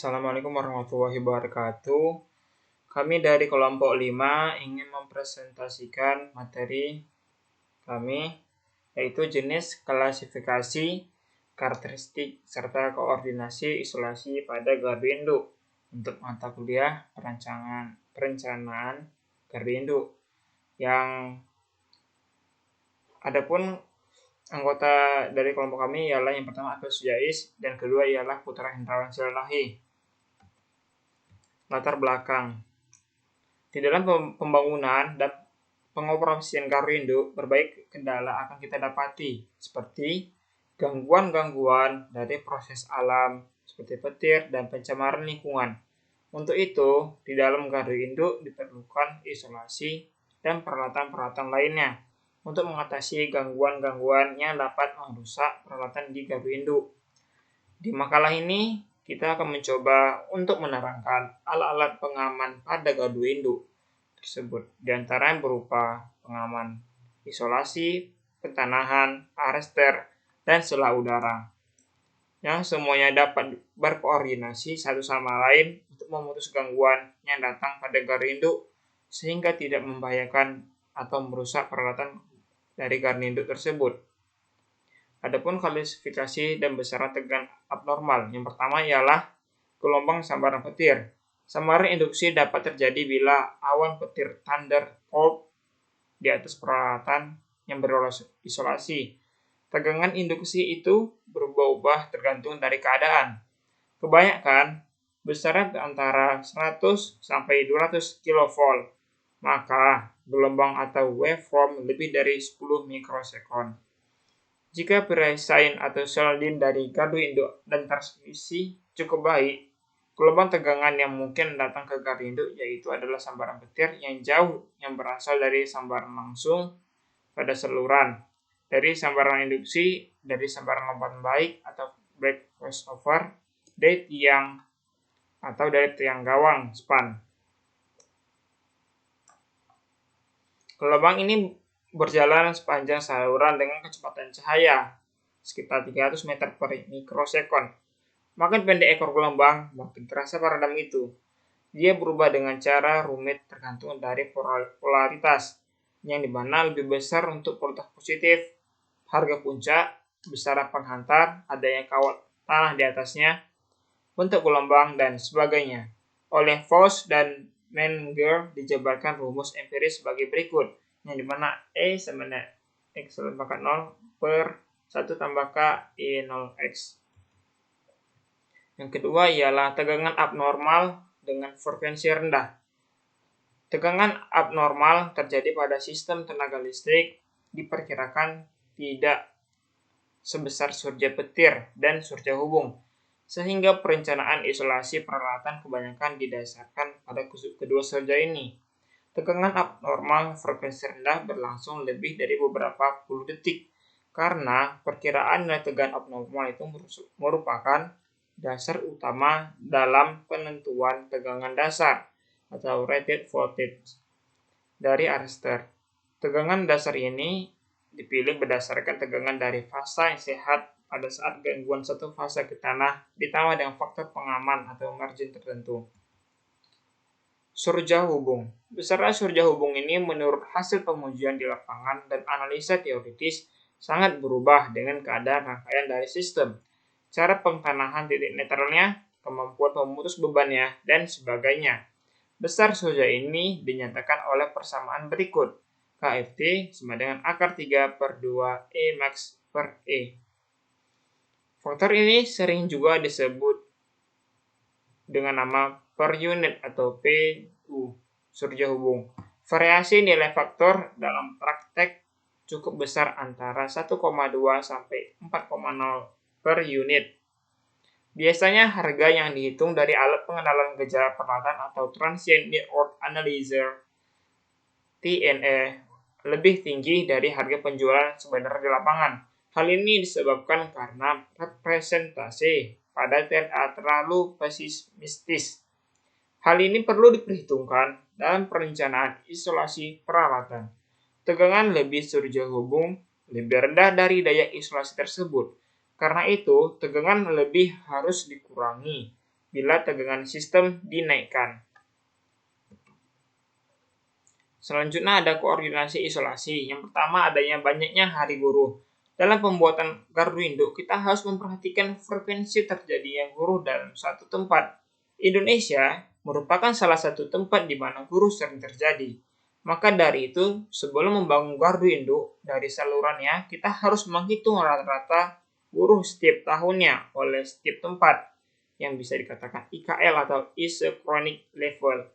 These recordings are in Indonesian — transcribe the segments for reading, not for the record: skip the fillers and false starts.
Assalamualaikum warahmatullahi wabarakatuh. Kami dari kelompok 5 ingin mempresentasikan materi kami, yaitu jenis klasifikasi, karakteristik, serta koordinasi isolasi pada gardu induk untuk mata kuliah perencanaan gardu induk. Yang adapun anggota dari kelompok kami ialah yang pertama Agus Jais dan kedua ialah Putra Hendrawan Silalahi. Latar belakang. Di dalam pembangunan dan pengoperasian gardu induk, berbagai kendala akan kita dapati, seperti gangguan-gangguan dari proses alam, seperti petir dan pencemaran lingkungan. Untuk itu, di dalam gardu induk diperlukan isolasi dan peralatan-peralatan lainnya untuk mengatasi gangguan-gangguan yang dapat merusak peralatan di gardu induk. Di makalah ini, kita akan mencoba untuk menerangkan alat-alat pengaman pada gardu induk tersebut, di antara yang berupa pengaman isolasi, pentanahan, arrester, dan sela udara, yang semuanya dapat berkoordinasi satu sama lain untuk memutus gangguan yang datang pada gardu induk sehingga tidak membahayakan atau merusak peralatan dari gardu induk tersebut. Adapun klasifikasi dan besaran tegangan abnormal. Yang pertama ialah gelombang sambaran petir. Sambaran induksi dapat terjadi bila awan petir thundercloud di atas peralatan yang berisolasi. Tegangan induksi itu berubah-ubah tergantung dari keadaan. Kebanyakan besaran antara 100 sampai 200 kV. Maka gelombang atau waveform lebih dari 10 mikrosekund. Jika perisai atau sel-din dari gardu induk dan transmisi cukup baik, gelombang tegangan yang mungkin datang ke gardu induk yaitu adalah sambaran petir yang jauh yang berasal dari sambaran langsung pada saluran, dari sambaran induksi, dari sambaran lompatan baik atau back crossover, dari tiang atau dari tiang gawang span. Gelombang ini berjalan sepanjang saluran dengan kecepatan cahaya sekitar 300 meter per mikrosekund. Makin pendek ekor gelombang, makin terasa peredam itu. Dia berubah dengan cara rumit tergantung dari polaritas, yang dimana lebih besar untuk polaritas positif, harga puncak, besaran penghantar, adanya kawat tanah di atasnya, bentuk gelombang, dan sebagainya. Oleh Faust dan Menger dijabarkan rumus empiris sebagai berikut, yang dimana E sama X pangkat 0 per 1 tambah K I0X. Yang kedua ialah tegangan abnormal dengan frekuensi rendah. Tegangan abnormal terjadi pada sistem tenaga listrik diperkirakan tidak sebesar surja petir dan surja hubung, sehingga perencanaan isolasi peralatan kebanyakan didasarkan pada kedua surja ini. Tegangan abnormal frekuensi rendah berlangsung lebih dari beberapa puluh detik, karena perkiraan nilai tegangan abnormal itu merupakan dasar utama dalam penentuan tegangan dasar atau rated voltage dari arrester. Tegangan dasar ini dipilih berdasarkan tegangan dari fasa yang sehat pada saat gangguan satu fase ke tanah ditambah dengan faktor pengaman atau margin tertentu. Surja hubung. Besaran surja hubung ini menurut hasil pengujian di lapangan dan analisa teoritis sangat berubah dengan keadaan rangkaian dari sistem, cara pengtanahan titik netralnya, kemampuan pemutus bebannya, dan sebagainya. Besar surja ini dinyatakan oleh persamaan berikut. KFT sama dengan akar 3 per 2 E max per E. Faktor ini sering juga disebut dengan nama per unit atau PU, surja hubung. Variasi nilai faktor dalam praktek cukup besar antara 1,2 sampai 4,0 per unit. Biasanya harga yang dihitung dari alat pengenalan gejala peralatan atau Transient Network Analyzer TNA lebih tinggi dari harga penjualan sebenarnya di lapangan. Hal ini disebabkan karena representasi pada TNA terlalu pesimistis. Hal ini perlu diperhitungkan dalam perencanaan isolasi peralatan. Tegangan lebih surja hubung lebih rendah dari daya isolasi tersebut. Karena itu, tegangan lebih harus dikurangi bila tegangan sistem dinaikkan. Selanjutnya ada koordinasi isolasi. Yang pertama adanya banyaknya hari guruh. Dalam pembuatan gardu induk, kita harus memperhatikan frekuensi terjadinya guruh dalam satu tempat. Indonesia merupakan salah satu tempat di mana guruh sering terjadi. Maka dari itu, sebelum membangun gardu induk dari salurannya, kita harus menghitung rata-rata guruh setiap tahunnya oleh setiap tempat, yang bisa dikatakan IKL atau isochronous level,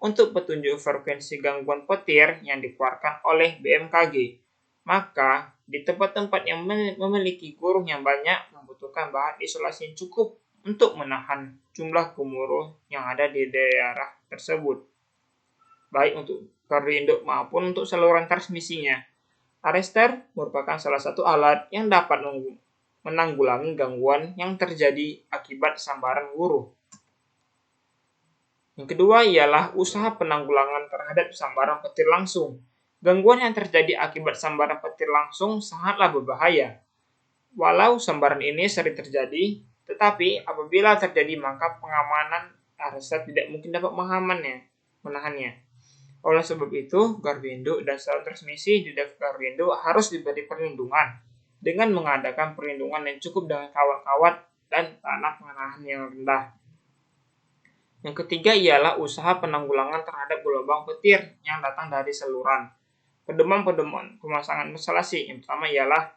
untuk petunjuk frekuensi gangguan petir yang dikeluarkan oleh BMKG. Maka, di tempat-tempat yang memiliki guruh yang banyak membutuhkan bahan isolasi yang cukup untuk menahan jumlah gemuruh yang ada di daerah tersebut, baik untuk gardu induk maupun untuk saluran transmisinya. Arrester merupakan salah satu alat yang dapat menanggulangi gangguan yang terjadi akibat sambaran guruh. Yang kedua ialah usaha penanggulangan terhadap sambaran petir langsung. Gangguan yang terjadi akibat sambaran petir langsung sangatlah berbahaya. Walau sambaran ini sering terjadi, tetapi apabila terjadi maka pengamanan arrester tidak mungkin dapat menahannya. Oleh sebab itu, gardu induk dan saluran transmisi di gardu induk harus diberi perlindungan dengan mengadakan perlindungan yang cukup dengan kawat-kawat dan tanah penahan yang rendah. Yang ketiga ialah usaha penanggulangan terhadap gelombang petir yang datang dari saluran. Pedoman pemasangan isolasi yang pertama ialah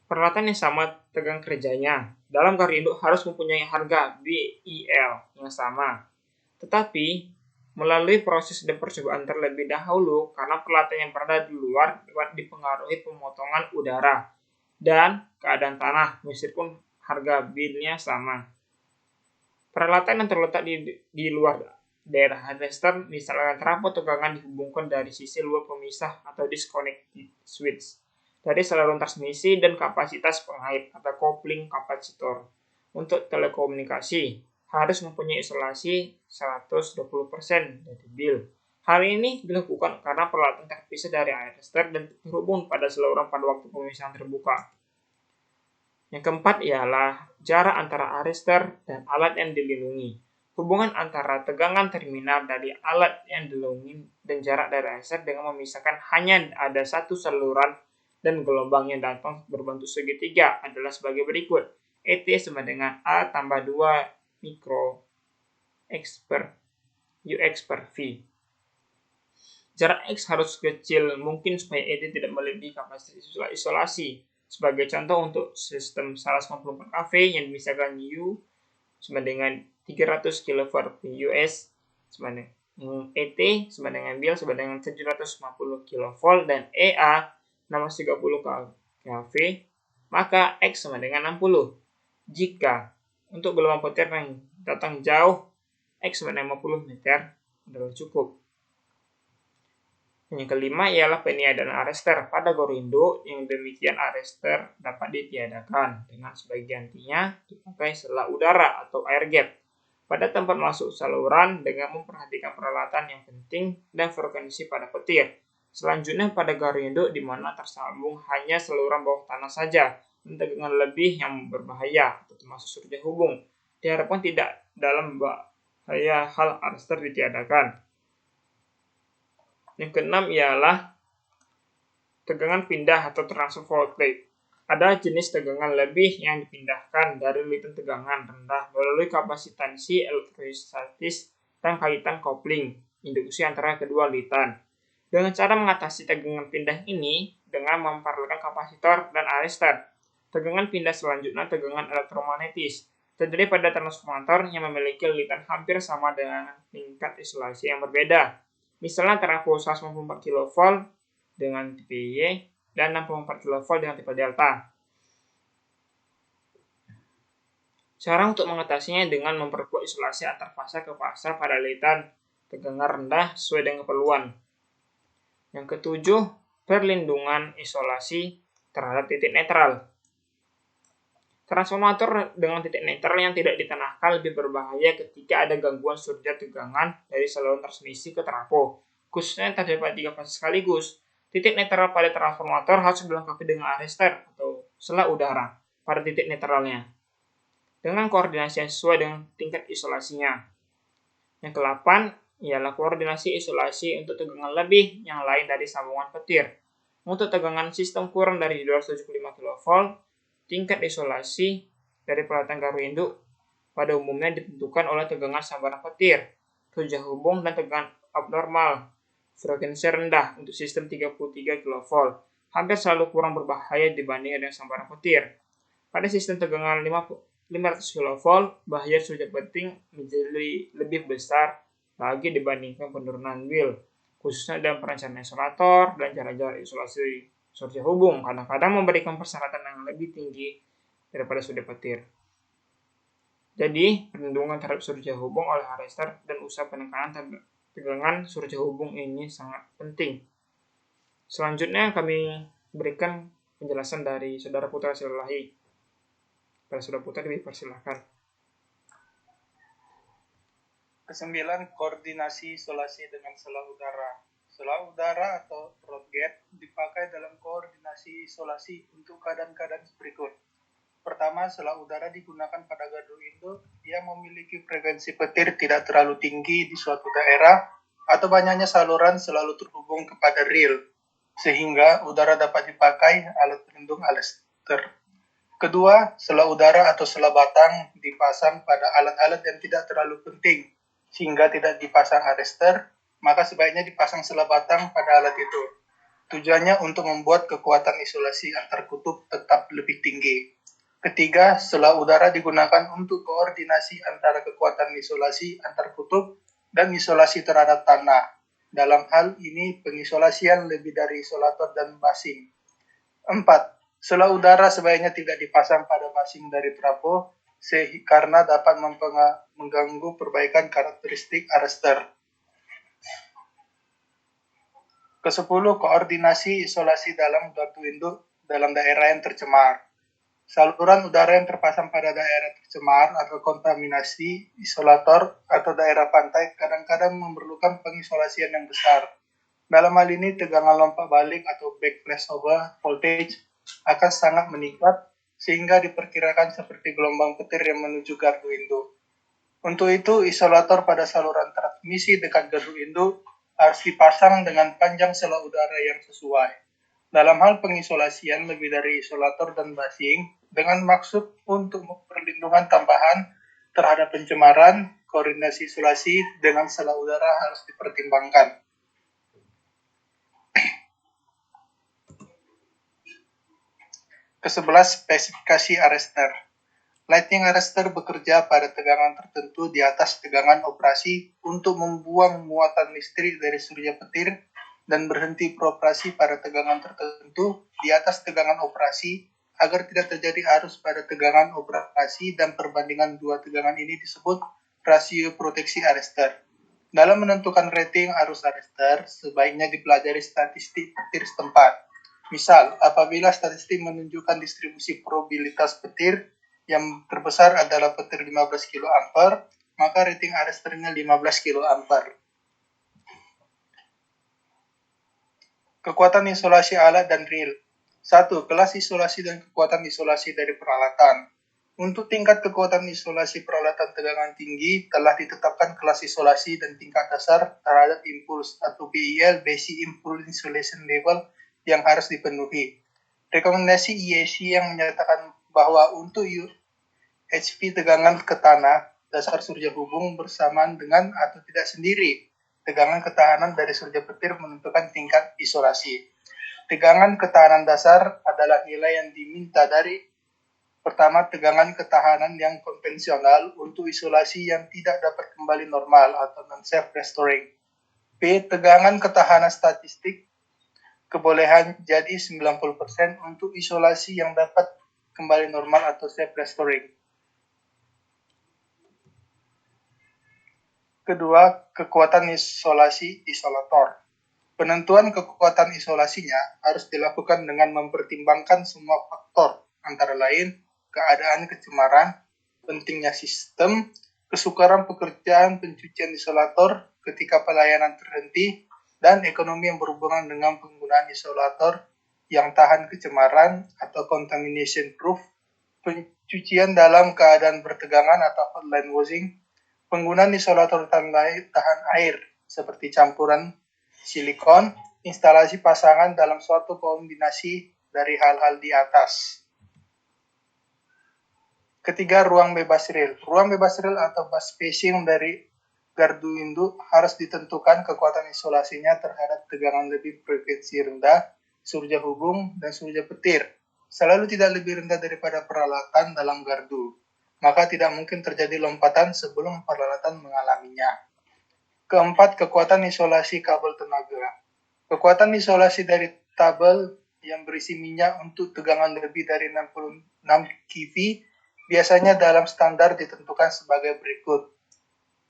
peralatan yang sama tegangan kerjanya. Dalam gardu induk harus mempunyai harga BIL yang sama. Tetapi melalui proses dan percobaan terlebih dahulu karena peralatan yang berada di luar dapat dipengaruhi pemotongan udara dan keadaan tanah meskipun harga BIL-nya sama. Peralatan yang terletak di luar daerah arrester misalnya trafo tegangan dihubungkan dari sisi luar pemisah atau disconnected switch dari saluran transmisi dan kapasitas pengait atau kopling kapasitor. Untuk telekomunikasi harus mempunyai isolasi 120% dari BIL. Hal ini dilakukan karena peralatan terpisah dari arrester dan terhubung pada saluran pada waktu pemisahan terbuka. Yang keempat ialah jarak antara arrester dan alat yang dilindungi. Hubungan antara tegangan terminal dari alat yang dilindungi dan jarak dari arrester dengan memisahkan hanya ada satu saluran dan gelombang yang datang berbentuk segitiga adalah sebagai berikut. ET sama dengan A tambah 2 mikro X per UX per V. Jarak X harus kecil mungkin supaya ET tidak melebihi kapasitas isolasi. Sebagai contoh untuk sistem 194 kV yang misalkan U sama dengan 300 kV per US sama dengan ET sama dengan BIL sama dengan 750 kV dan EA 630 kV, maka X sama dengan 60. Jika untuk gelombang petir yang datang jauh, X sama dengan 50 meter adalah cukup. Yang kelima ialah peniadaan arrester pada gardu induk. Yang demikian arrester dapat ditiadakan dengan sebagian gantinya dipakai sela udara atau air gap pada tempat masuk saluran dengan memperhatikan peralatan yang penting dan frekuensi pada petir. Selanjutnya pada gardu induk di mana tersambung hanya saluran bawah tanah saja dan tegangan lebih yang berbahaya atau termasuk surga hubung. Diharapkan tidak dalam bahaya hal arrester ditiadakan. Yang keenam ialah tegangan pindah atau transfer voltage. Ada jenis tegangan lebih yang dipindahkan dari lilitan tegangan rendah melalui kapasitansi elektrostatis dan kaitan kopling induksi antara kedua lilitan. Dengan cara mengatasi tegangan pindah ini dengan memparalelkan kapasitor dan arrester. Tegangan pindah selanjutnya tegangan elektromagnetis. Terjadi pada transformator yang memiliki lilitan hampir sama dengan tingkat isolasi yang berbeda. Misalnya trafo 194 kV dengan tipe Y dan 64 kV dengan tipe delta. Cara untuk mengatasinya dengan memperkuat isolasi antar fasa ke fasa pada lilitan tegangan rendah sesuai dengan keperluan. Yang ketujuh, perlindungan isolasi terhadap titik netral. Transformator dengan titik netral yang tidak ditanahkan lebih berbahaya ketika ada gangguan surga tegangan dari saluran transmisi ke trafo, khususnya terdapat 3 fase sekaligus. Titik netral pada transformator harus dilengkapi dengan arrester atau sela udara pada titik netralnya. dengan koordinasi yang sesuai dengan tingkat isolasinya. Yang ke-8 ialah koordinasi isolasi untuk tegangan lebih yang lain dari sambungan petir. Untuk tegangan sistem kurang dari 275 kV, tingkat isolasi dari peralatan garu induk pada umumnya ditentukan oleh tegangan sambaran petir, surya hubung, dan tegangan abnormal frekuensi rendah untuk sistem 33 kV. Hampir selalu kurang berbahaya dibandingkan dengan sambaran petir. Pada sistem tegangan 500 kV, bahaya surya petir menjadi lebih besar lagi dibandingkan penurunan Will, khususnya dalam perencanaan isolator dan cara-cara isolasi surya hubung kadang-kadang memberikan persyaratan yang lebih tinggi daripada surya petir. Jadi, perlindungan terhadap surya hubung oleh arrestor dan usaha penekanan tegangan surya hubung ini sangat penting. Selanjutnya kami berikan penjelasan dari Saudara Putra Silalahi. Pada Saudara Putra dipersilahkan. Kesembilan, koordinasi isolasi dengan selah udara. Selah udara atau throat-gate dipakai dalam koordinasi isolasi untuk keadaan-keadaan berikut. Pertama, selah udara digunakan pada gardu induk yang memiliki frekuensi petir tidak terlalu tinggi di suatu daerah atau banyaknya saluran selalu terhubung kepada rel, sehingga udara dapat dipakai alat pelindung arrestor. Kedua, selah udara atau selah batang dipasang pada alat-alat yang tidak terlalu penting, sehingga tidak dipasang arrestor, maka sebaiknya dipasang selah batang pada alat itu. Tujuannya untuk membuat kekuatan isolasi antar kutub tetap lebih tinggi. Ketiga, selah udara digunakan untuk koordinasi antara kekuatan isolasi antar kutub dan isolasi terhadap tanah. Dalam hal ini, pengisolasian lebih dari isolator dan basing. 4. Selah udara sebaiknya tidak dipasang pada basing dari trafo karena dapat mengganggu perbaikan karakteristik arrestor. Ke-10, koordinasi isolasi dalam gardu induk dalam daerah yang tercemar. Saluran udara yang terpasang pada daerah tercemar atau kontaminasi, isolator, atau daerah pantai kadang-kadang memerlukan pengisolasian yang besar. Dalam hal ini, tegangan lompat balik atau back flashover voltage akan sangat meningkat sehingga diperkirakan seperti gelombang petir yang menuju gardu induk. Untuk itu, isolator pada saluran transmisi dekat gardu induk harus dipasang dengan panjang selah udara yang sesuai. Dalam hal pengisolasian lebih dari isolator dan basing, dengan maksud untuk perlindungan tambahan terhadap pencemaran, koordinasi isolasi dengan selah udara harus dipertimbangkan. Ke-11, spesifikasi arrestor. Lighting arrestor bekerja pada tegangan tertentu di atas tegangan operasi untuk membuang muatan listrik dari surya petir dan berhenti beroperasi pada tegangan tertentu di atas tegangan operasi agar tidak terjadi arus pada tegangan operasi, dan perbandingan dua tegangan ini disebut rasio proteksi arrestor. Dalam menentukan rating arus arrestor, sebaiknya dipelajari statistik petir setempat. Misal, apabila statistik menunjukkan distribusi probabilitas petir yang terbesar adalah petir 15 kA, maka rating arrestornya 15 kA. Kekuatan isolasi alat dan rel. 1. Kelas isolasi dan kekuatan isolasi dari peralatan. Untuk tingkat kekuatan isolasi peralatan tegangan tinggi, telah ditetapkan kelas isolasi dan tingkat dasar terhadap impuls atau BIL, Basic Impulse Insulation Level, yang harus dipenuhi. Rekomendasi IEC yang menyatakan bahwa untuk HP tegangan ke tanah, dasar surya hubung bersamaan dengan atau tidak sendiri tegangan ketahanan dari surya petir menentukan tingkat isolasi. Tegangan ketahanan dasar adalah nilai yang diminta dari pertama, tegangan ketahanan yang konvensional untuk isolasi yang tidak dapat kembali normal atau non-self-restoring. B. Tegangan ketahanan statistik kebolehan jadi 90% untuk isolasi yang dapat kembali normal atau self-restoring. Kedua, kekuatan isolasi isolator. Penentuan kekuatan isolasinya harus dilakukan dengan mempertimbangkan semua faktor, antara lain keadaan kecemaran, pentingnya sistem, kesukaran pekerjaan pencucian isolator ketika pelayanan terhenti, dan ekonomi yang berhubungan dengan penggunaan isolator yang tahan kecemaran atau contamination proof pencucian dalam keadaan bertegangan atau hotline washing, penggunaan isolator tahan air seperti campuran silikon, instalasi pasangan dalam suatu kombinasi dari hal-hal di atas. Ketiga, ruang bebas rel. Ruang bebas rel atau bus spacing dari gardu induk harus ditentukan kekuatan isolasinya terhadap tegangan lebih frekuensi rendah, surja hubung, dan surja petir. Selalu tidak lebih rendah daripada peralatan dalam gardu. Maka tidak mungkin terjadi lompatan sebelum peralatan mengalaminya. Keempat, kekuatan isolasi kabel tenaga. Kekuatan isolasi dari tabel yang berisi minyak untuk tegangan lebih dari 66 kV biasanya dalam standar ditentukan sebagai berikut.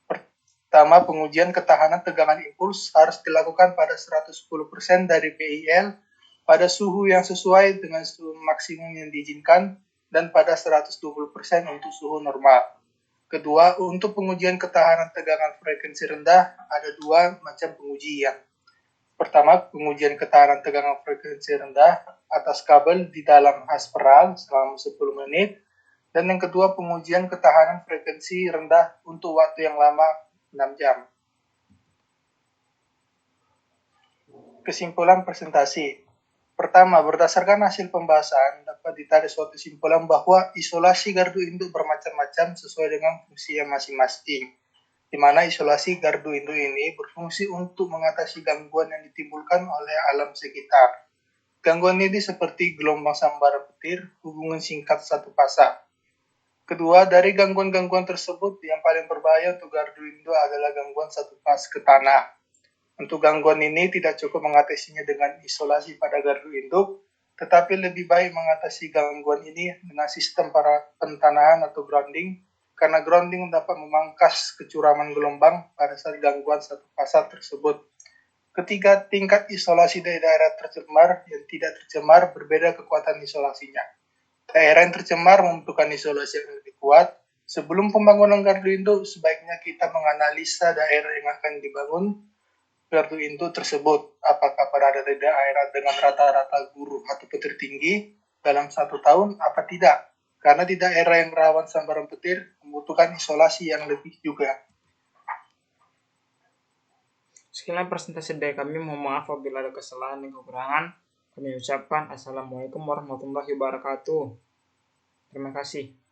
Pertama, pengujian ketahanan tegangan impuls harus dilakukan pada 110% dari PIL pada suhu yang sesuai dengan suhu maksimum yang diizinkan dan pada 120% untuk suhu normal. Kedua, untuk pengujian ketahanan tegangan frekuensi rendah ada dua macam pengujian. Pertama, pengujian ketahanan tegangan frekuensi rendah atas kabel di dalam hasperal selama 10 menit. Dan yang kedua, pengujian ketahanan frekuensi rendah untuk waktu yang lama 6 jam. Kesimpulan presentasi. Pertama, berdasarkan hasil pembahasan, dapat ditarik suatu kesimpulan bahwa isolasi gardu induk bermacam-macam sesuai dengan fungsinya masing-masing, di mana isolasi gardu induk ini berfungsi untuk mengatasi gangguan yang ditimbulkan oleh alam sekitar. Gangguan ini seperti gelombang sambaran petir, hubungan singkat satu fasa. Kedua, dari gangguan-gangguan tersebut, yang paling berbahaya untuk gardu induk adalah gangguan satu fase ke tanah. Untuk gangguan ini tidak cukup mengatasinya dengan isolasi pada gardu induk, tetapi lebih baik mengatasi gangguan ini dengan sistem pentanahan atau grounding, karena grounding dapat memangkas kecuraman gelombang pada saat gangguan satu fase tersebut. Ketiga, tingkat isolasi dari daerah tercemar yang tidak tercemar berbeda kekuatan isolasinya. Daerah yang tercemar membutuhkan isolasi yang lebih kuat. Sebelum pembangunan gardu induk, sebaiknya kita menganalisa daerah yang akan dibangun gardu induk tersebut. Apakah berada di daerah dengan rata-rata guru atau petir tinggi dalam 1 tahun, apa tidak? Karena di daerah yang rawan sambaran petir, membutuhkan isolasi yang lebih juga. Sekian presentasi dari kami. Mohon maaf apabila ada kesalahan dan kekurangan. Kami ucapkan Assalamualaikum warahmatullahi wabarakatuh. Terima kasih.